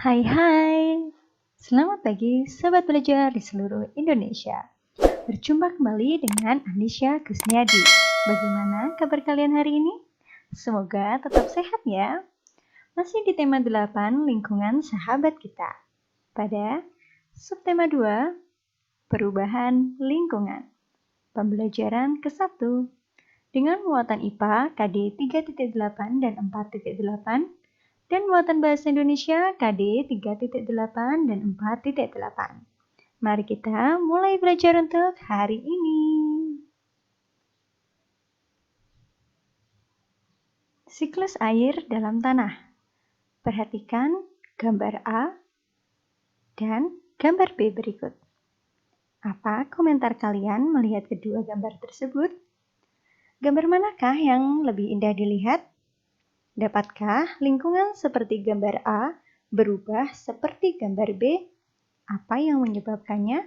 Hai hai, selamat pagi Sobat Belajar di seluruh Indonesia. Berjumpa kembali dengan Anisha Kusniadi. Bagaimana kabar kalian hari ini? Semoga tetap sehat ya. Masih di tema 8 lingkungan sahabat kita. Pada subtema 2, perubahan lingkungan. Pembelajaran ke-1 dengan muatan IPA KD 3.8 dan 4.8 dan muatan Bahasa Indonesia KD 3.8 dan 4.8. Mari kita mulai belajar untuk hari ini. Siklus air dalam tanah. Perhatikan gambar A dan gambar B berikut. Apa komentar kalian melihat kedua gambar tersebut? Gambar manakah yang lebih indah dilihat? Dapatkah lingkungan seperti gambar A berubah seperti gambar B? Apa yang menyebabkannya?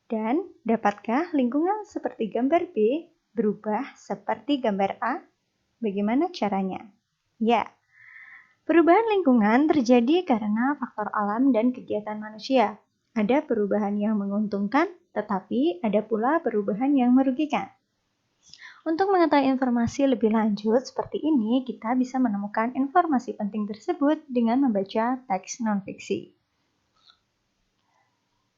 Dan dapatkah lingkungan seperti gambar B berubah seperti gambar A? Bagaimana caranya? Ya, perubahan lingkungan terjadi karena faktor alam dan kegiatan manusia. Ada perubahan yang menguntungkan, tetapi ada pula perubahan yang merugikan. Untuk mengetahui informasi lebih lanjut seperti ini, kita bisa menemukan informasi penting tersebut dengan membaca teks non-fiksi.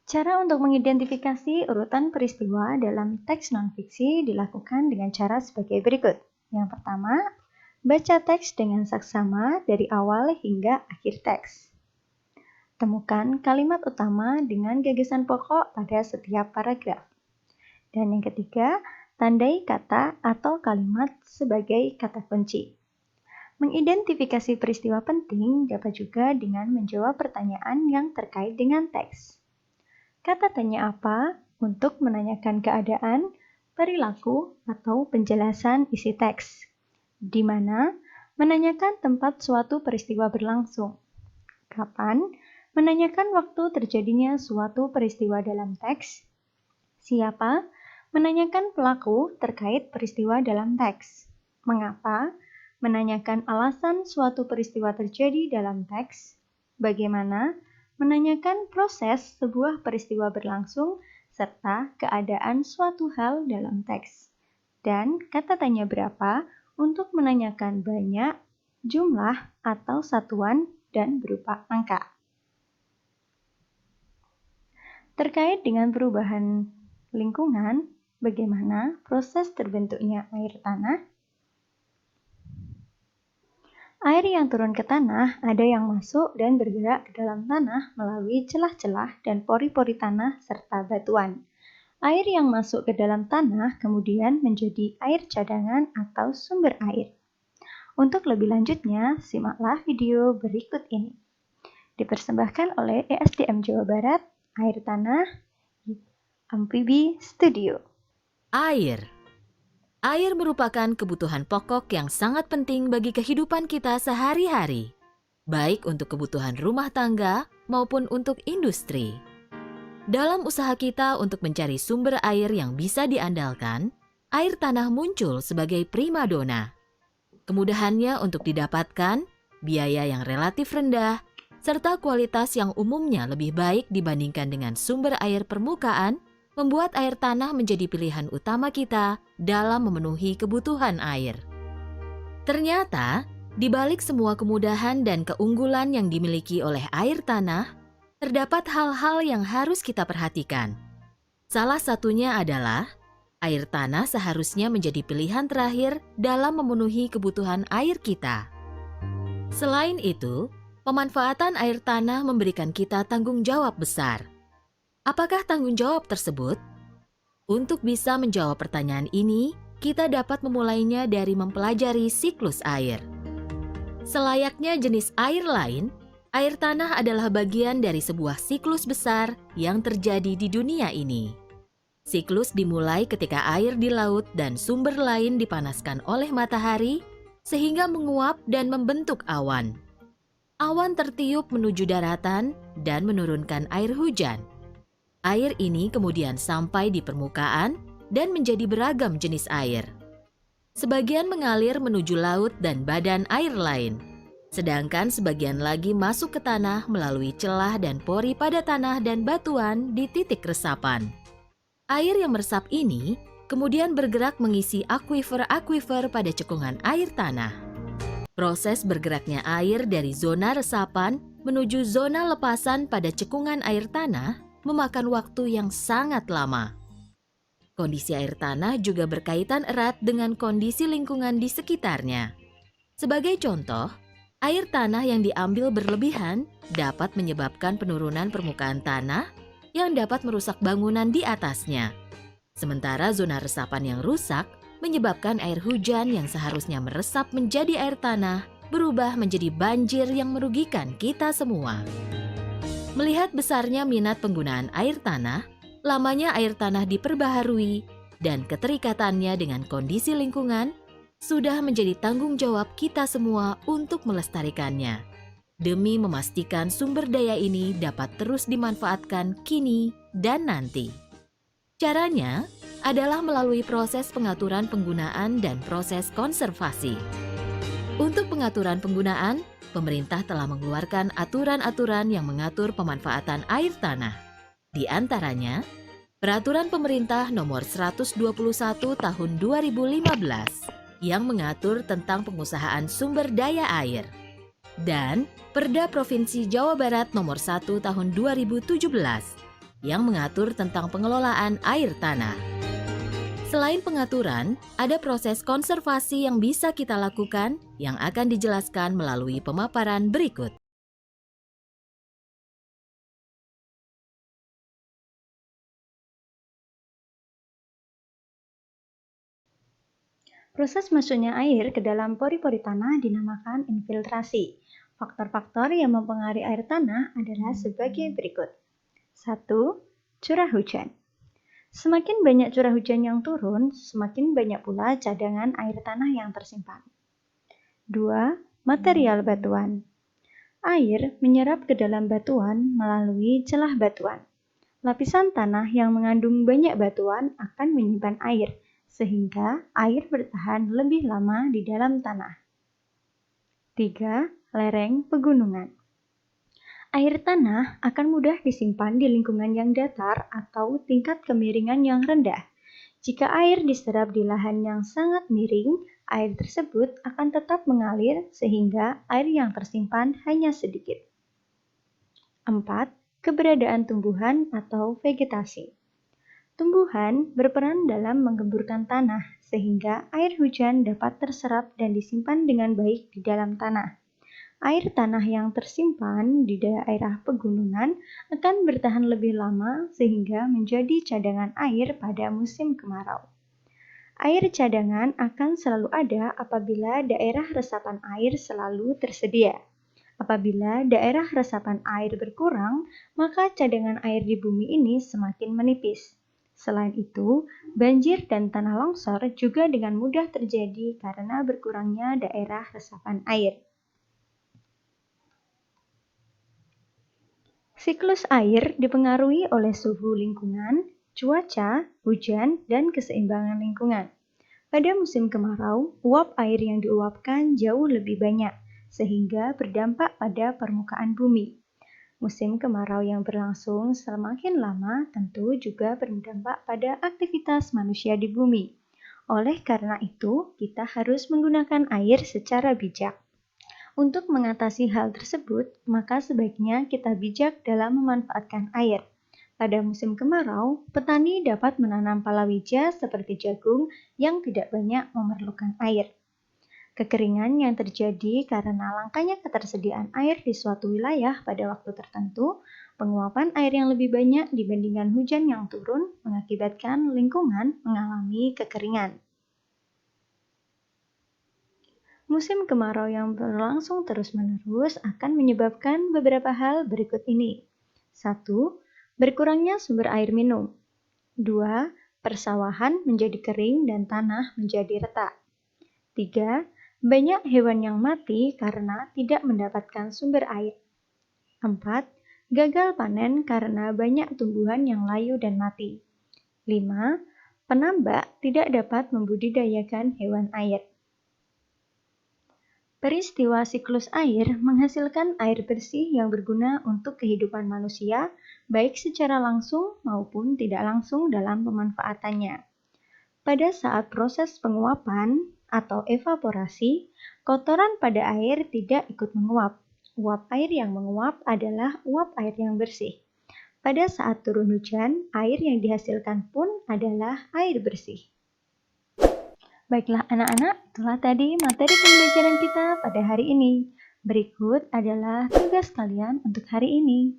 Cara untuk mengidentifikasi urutan peristiwa dalam teks non-fiksi dilakukan dengan cara sebagai berikut. Yang pertama, baca teks dengan saksama dari awal hingga akhir teks. Temukan kalimat utama dengan gagasan pokok pada setiap paragraf. Dan yang ketiga, tandai kata atau kalimat sebagai kata kunci. Mengidentifikasi peristiwa penting dapat juga dengan menjawab pertanyaan yang terkait dengan teks. Kata tanya apa untuk menanyakan keadaan, perilaku, atau penjelasan isi teks. Di mana menanyakan tempat suatu peristiwa berlangsung. Kapan menanyakan waktu terjadinya suatu peristiwa dalam teks. Siapa menanyakan pelaku terkait peristiwa dalam teks. Mengapa? Menanyakan alasan suatu peristiwa terjadi dalam teks. Bagaimana? Menanyakan proses sebuah peristiwa berlangsung serta keadaan suatu hal dalam teks. Dan kata tanya berapa untuk menanyakan banyak, jumlah, atau satuan dan berupa angka. Terkait dengan perubahan lingkungan, bagaimana proses terbentuknya air tanah? Air yang turun ke tanah ada yang masuk dan bergerak ke dalam tanah melalui celah-celah dan pori-pori tanah serta batuan. Air yang masuk ke dalam tanah kemudian menjadi air cadangan atau sumber air. Untuk lebih lanjutnya, simaklah video berikut ini. Dipersembahkan oleh ESDM Jawa Barat, Air Tanah, Amfibi Studio. Air. Air merupakan kebutuhan pokok yang sangat penting bagi kehidupan kita sehari-hari, baik untuk kebutuhan rumah tangga maupun untuk industri. Dalam usaha kita untuk mencari sumber air yang bisa diandalkan, air tanah muncul sebagai primadona. Kemudahannya untuk didapatkan, biaya yang relatif rendah, serta kualitas yang umumnya lebih baik dibandingkan dengan sumber air permukaan, membuat air tanah menjadi pilihan utama kita dalam memenuhi kebutuhan air. Ternyata, di balik semua kemudahan dan keunggulan yang dimiliki oleh air tanah, terdapat hal-hal yang harus kita perhatikan. Salah satunya adalah, air tanah seharusnya menjadi pilihan terakhir dalam memenuhi kebutuhan air kita. Selain itu, pemanfaatan air tanah memberikan kita tanggung jawab besar. Apakah tanggung jawab tersebut? Untuk bisa menjawab pertanyaan ini, kita dapat memulainya dari mempelajari siklus air. Selayaknya jenis air lain, air tanah adalah bagian dari sebuah siklus besar yang terjadi di dunia ini. Siklus dimulai ketika air di laut dan sumber lain dipanaskan oleh matahari, sehingga menguap dan membentuk awan. Awan tertiup menuju daratan dan menurunkan air hujan. Air ini kemudian sampai di permukaan dan menjadi beragam jenis air. Sebagian mengalir menuju laut dan badan air lain. Sedangkan sebagian lagi masuk ke tanah melalui celah dan pori pada tanah dan batuan di titik resapan. Air yang meresap ini kemudian bergerak mengisi akuifer-akuifer pada cekungan air tanah. Proses bergeraknya air dari zona resapan menuju zona lepasan pada cekungan air tanah memakan waktu yang sangat lama. Kondisi air tanah juga berkaitan erat dengan kondisi lingkungan di sekitarnya. Sebagai contoh, air tanah yang diambil berlebihan dapat menyebabkan penurunan permukaan tanah yang dapat merusak bangunan di atasnya. Sementara zona resapan yang rusak menyebabkan air hujan yang seharusnya meresap menjadi air tanah berubah menjadi banjir yang merugikan kita semua. Melihat besarnya minat penggunaan air tanah, lamanya air tanah diperbaharui, dan keterikatannya dengan kondisi lingkungan sudah menjadi tanggung jawab kita semua untuk melestarikannya, demi memastikan sumber daya ini dapat terus dimanfaatkan kini dan nanti. Caranya adalah melalui proses pengaturan penggunaan dan proses konservasi. Untuk pengaturan penggunaan, pemerintah telah mengeluarkan aturan-aturan yang mengatur pemanfaatan air tanah. Di antaranya, Peraturan Pemerintah Nomor 121 Tahun 2015 yang mengatur tentang pengusahaan sumber daya air, dan Perda Provinsi Jawa Barat Nomor 1 Tahun 2017 yang mengatur tentang pengelolaan air tanah. Selain pengaturan, ada proses konservasi yang bisa kita lakukan yang akan dijelaskan melalui pemaparan berikut. Proses masuknya air ke dalam pori-pori tanah dinamakan infiltrasi. Faktor-faktor yang mempengaruhi air tanah adalah sebagai berikut. 1. Curah hujan. Semakin banyak curah hujan yang turun, semakin banyak pula cadangan air tanah yang tersimpan. 2. Material batuan. Air menyerap ke dalam batuan melalui celah batuan. Lapisan tanah yang mengandung banyak batuan akan menyimpan air, sehingga air bertahan lebih lama di dalam tanah. 3. Lereng pegunungan. Air tanah akan mudah disimpan di lingkungan yang datar atau tingkat kemiringan yang rendah. Jika air diserap di lahan yang sangat miring, air tersebut akan tetap mengalir sehingga air yang tersimpan hanya sedikit. 4. Keberadaan tumbuhan atau vegetasi. Tumbuhan berperan dalam menggemburkan tanah sehingga air hujan dapat terserap dan disimpan dengan baik di dalam tanah. Air tanah yang tersimpan di daerah pegunungan akan bertahan lebih lama sehingga menjadi cadangan air pada musim kemarau. Air cadangan akan selalu ada apabila daerah resapan air selalu tersedia. Apabila daerah resapan air berkurang, maka cadangan air di bumi ini semakin menipis. Selain itu, banjir dan tanah longsor juga dengan mudah terjadi karena berkurangnya daerah resapan air. Siklus air dipengaruhi oleh suhu lingkungan, cuaca, hujan, dan keseimbangan lingkungan. Pada musim kemarau, uap air yang diuapkan jauh lebih banyak, sehingga berdampak pada permukaan bumi. Musim kemarau yang berlangsung semakin lama tentu juga berdampak pada aktivitas manusia di bumi. Oleh karena itu, kita harus menggunakan air secara bijak. Untuk mengatasi hal tersebut, maka sebaiknya kita bijak dalam memanfaatkan air. Pada musim kemarau, petani dapat menanam palawija seperti jagung yang tidak banyak memerlukan air. Kekeringan yang terjadi karena langkanya ketersediaan air di suatu wilayah pada waktu tertentu, penguapan air yang lebih banyak dibandingkan hujan yang turun mengakibatkan lingkungan mengalami kekeringan. Musim kemarau yang berlangsung terus-menerus akan menyebabkan beberapa hal berikut ini. 1. Berkurangnya sumber air minum. 2. Persawahan menjadi kering dan tanah menjadi retak. 3. Banyak hewan yang mati karena tidak mendapatkan sumber air. 4. Gagal panen karena banyak tumbuhan yang layu dan mati. 5. Penambak tidak dapat membudidayakan hewan air. Peristiwa siklus air menghasilkan air bersih yang berguna untuk kehidupan manusia, baik secara langsung maupun tidak langsung dalam pemanfaatannya. Pada saat proses penguapan atau evaporasi, kotoran pada air tidak ikut menguap. Uap air yang menguap adalah uap air yang bersih. Pada saat turun hujan, air yang dihasilkan pun adalah air bersih. Baiklah anak-anak, itulah tadi materi pembelajaran kita pada hari ini. Berikut adalah tugas kalian untuk hari ini.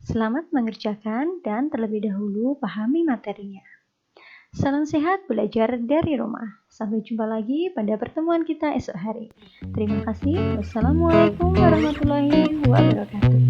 Selamat mengerjakan dan terlebih dahulu pahami materinya. Salam sehat belajar dari rumah. Sampai jumpa lagi pada pertemuan kita esok hari. Terima kasih. Wassalamualaikum warahmatullahi wabarakatuh.